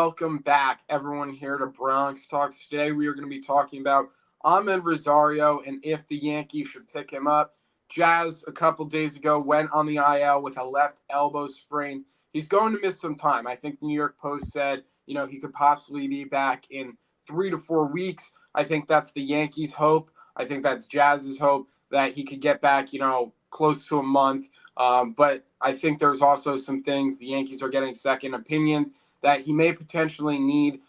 welcome back, everyone, here to Bronx Talks. Today, we are going to be talking about Amed Rosario and if the Yankees should pick him up. Jazz, a couple days ago, went on the IL with a left elbow sprain. He's going to miss some time. I think the New York Post said, he could possibly be back in 3 to 4 weeks. I think that's the Yankees' hope. I think that's Jazz's hope that he could get back, close to a month. But I think there's also some things the Yankees are getting second opinions that he may potentially need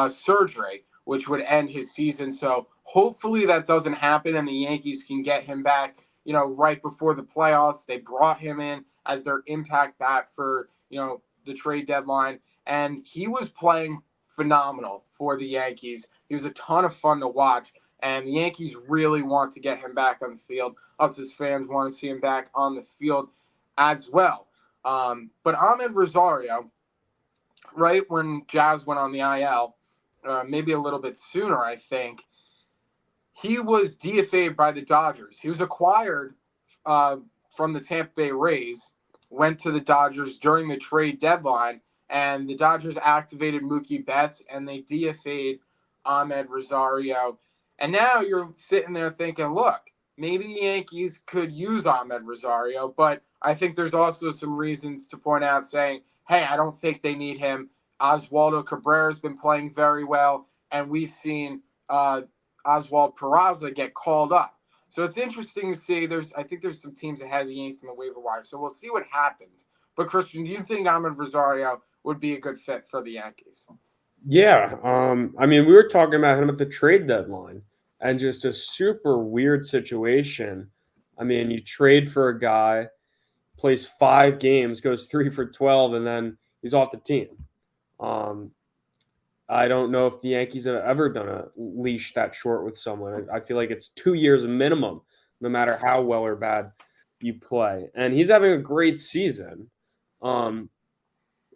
surgery, which would end his season. So hopefully that doesn't happen and the Yankees can get him back, right before the playoffs. They brought him in as their impact bat for, the trade deadline. And he was playing phenomenal for the Yankees. He was a ton of fun to watch. And the Yankees really want to get him back on the field. Us as fans want to see him back on the field as well. But Amed Rosario, right when Jazz went on the IL, maybe a little bit sooner, I think, he was DFA'd by the Dodgers. He was acquired from the Tampa Bay Rays, went to the Dodgers during the trade deadline, and the Dodgers activated Mookie Betts, and they DFA'd Amed Rosario. And now you're sitting there thinking, look, maybe the Yankees could use Amed Rosario, but I think there's also some reasons to point out saying, hey, I don't think they need him. Oswaldo Cabrera's been playing very well, and we've seen Oswald Peraza get called up. So it's interesting to see. I think there's some teams ahead of the Yankees in the waiver wire, so we'll see what happens. But Christian, do you think Amed Rosario would be a good fit for the Yankees? Yeah. We were talking about him at the trade deadline and just a super weird situation. You trade for a guy, plays 5 games, goes 3 for 12, and then he's off the team. I don't know if the Yankees have ever done a leash that short with someone. I feel like it's 2 years minimum, no matter how well or bad you play. And he's having a great season.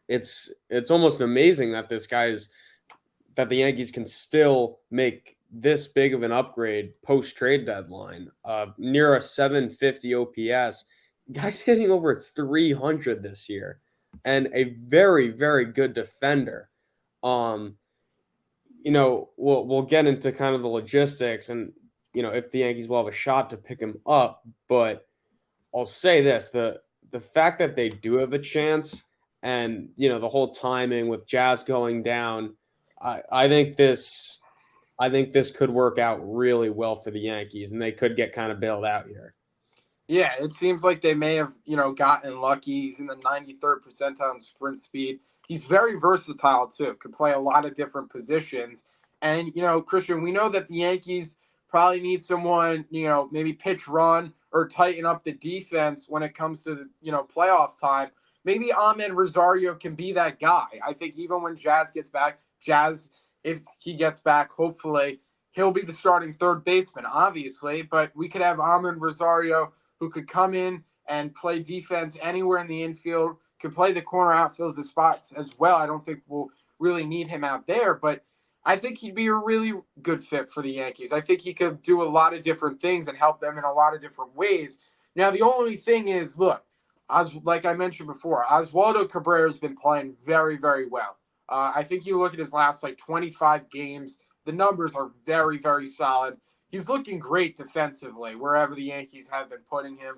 It's almost amazing that that the Yankees can still make this big of an upgrade post trade deadline. Near a 750 OPS, guy's hitting over 300 this year, and a very, very good defender. We'll get into kind of the logistics and if the Yankees will have a shot to pick him up, but I'll say this: the fact that they do have a chance, and the whole timing with Jazz going down, I think this could work out really well for the Yankees, and they could get kind of bailed out here. Yeah, it seems like they may have, gotten lucky. He's in the 93rd percentile in sprint speed. He's very versatile, too. Could play a lot of different positions. And, Christian, we know that the Yankees probably need someone, maybe pitch run or tighten up the defense when it comes to, playoff time. Maybe Amed Rosario can be that guy. I think even when Jazz gets back, if he gets back, hopefully, he'll be the starting third baseman, obviously. But we could have Amed Rosario who could come in and play defense anywhere in the infield, could play the corner outfield spots as well. I don't think we'll really need him out there, but I think he'd be a really good fit for the Yankees. I think he could do a lot of different things and help them in a lot of different ways. Now, the only thing is, look, like I mentioned before, Oswaldo Cabrera has been playing very, very well. I think you look at his last 25 games, the numbers are very, very solid. He's looking great defensively wherever the Yankees have been putting him.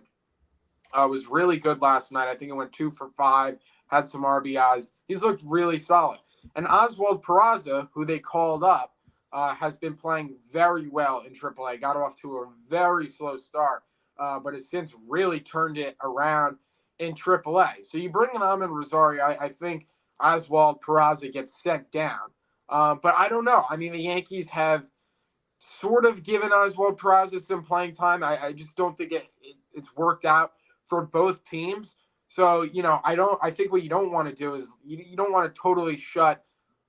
Was really good last night. I think it went 2 for 5, had some RBIs. He's looked really solid. And Oswald Peraza, who they called up, has been playing very well in AAA. Got off to a very slow start, but has since really turned it around in AAA. So you bring in Amed Rosario, I think Oswald Peraza gets sent down. But I don't know. The Yankees have sort of given Oswald Peraza some playing time. I just don't think it's worked out for both teams. So, I think what you don't want to do is you don't want to totally shut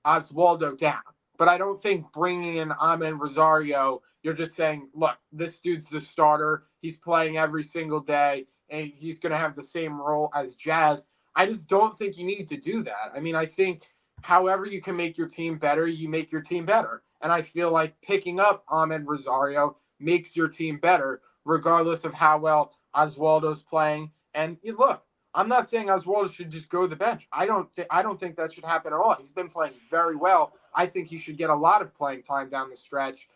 Oswaldo down. But I don't think bringing in Amed Rosario, you're just saying, look, this dude's the starter. He's playing every single day, and he's going to have the same role as Jazz. I just don't think you need to do that. I think however you can make your team better, you make your team better. And I feel like picking up Amed Rosario makes your team better, regardless of how well Oswaldo's playing. And look, I'm not saying Oswaldo should just go to the bench. I don't think that should happen at all. He's been playing very well. I think he should get a lot of playing time down the stretch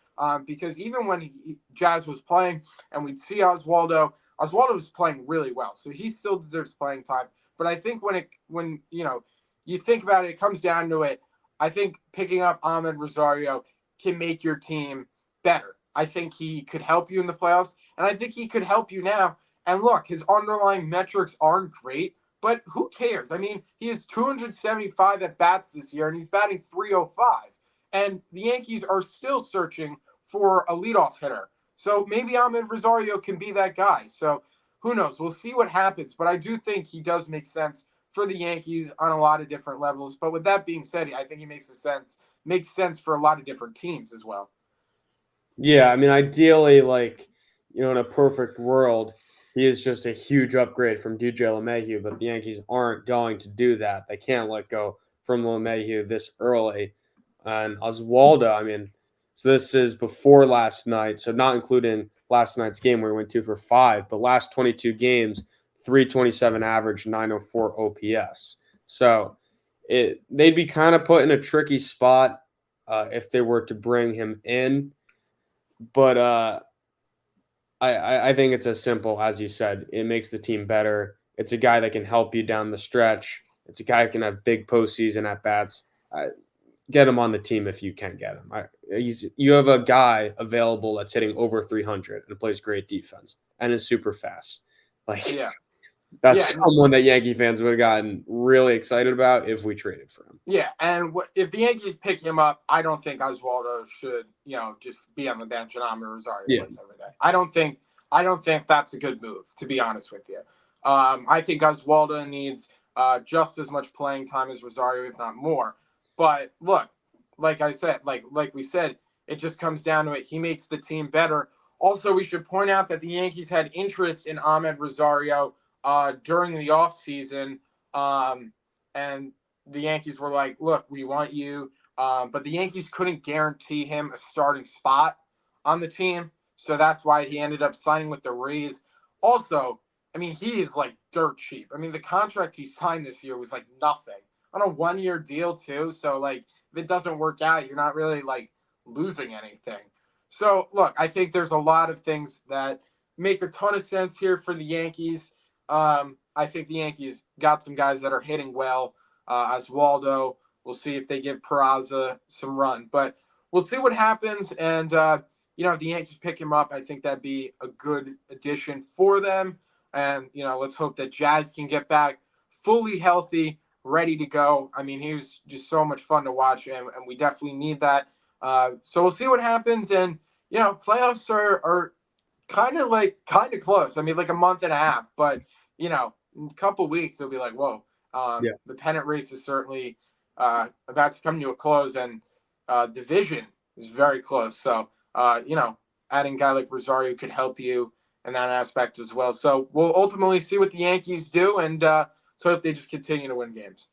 because even when Jazz was playing and we'd see Oswaldo was playing really well, so he still deserves playing time. But I think when you think about it, it comes down to it. I think picking up Amed Rosario can make your team better. I think he could help you in the playoffs, and I think he could help you now. And look, his underlying metrics aren't great, but who cares? I mean, he has 275 at bats this year, and he's batting 305. And the Yankees are still searching for a leadoff hitter. So maybe Amed Rosario can be that guy. So who knows? We'll see what happens. But I do think he does make sense for the Yankees on a lot of different levels. But with that being said, I think he makes sense for a lot of different teams as well. Yeah, I mean, ideally, like, in a perfect world, he is just a huge upgrade from DJ LeMahieu, but the Yankees aren't going to do that. They can't let go from LeMahieu this early. And Oswaldo, I mean, so this is before last night, so not including last night's game where he went 2 for 5, but last 22 games, 327 average, 904 OPS. So they'd be kind of put in a tricky spot if they were to bring him in. But I think it's as simple as you said. It makes the team better. It's a guy that can help you down the stretch. It's a guy who can have big postseason at bats. Get him on the team if you can get him. You have a guy available that's hitting over 300 and plays great defense and is super fast. Like, Yeah. that's someone that Yankee fans would have gotten really excited about if we traded for him. Yeah, and if the Yankees pick him up, I don't think Oswaldo should, just be on the bench and Amed Rosario plays every day. I don't think that's a good move, to be honest with you. I think Oswaldo needs just as much playing time as Rosario, if not more. But look, like I said, like we said, it just comes down to it. He makes the team better. Also, we should point out that the Yankees had interest in Amed Rosario during the offseason. And the Yankees were like, look, we want you. But the Yankees couldn't guarantee him a starting spot on the team. So that's why he ended up signing with the Rays. Also, I mean, he is like dirt cheap. I mean, the contract he signed this year was like nothing on a 1-year deal, too. So, like, if it doesn't work out, you're not really like losing anything. So, look, I think there's a lot of things that make a ton of sense here for the Yankees. I think the Yankees got some guys that are hitting well. Oswaldo, we'll see if they give Peraza some run, but we'll see what happens. And if the Yankees pick him up, I think that'd be a good addition for them. And let's hope that Jazz can get back fully healthy, ready to go. I mean, he was just so much fun to watch, and we definitely need that. So we'll see what happens. And playoffs are kind of close. I mean, like a month and a half, but in a couple weeks it'll be like, whoa. The pennant race is certainly about to come to a close, and division is very close. So adding a guy like Rosario could help you in that aspect as well. So we'll ultimately see what the Yankees do, and let's hope they just continue to win games.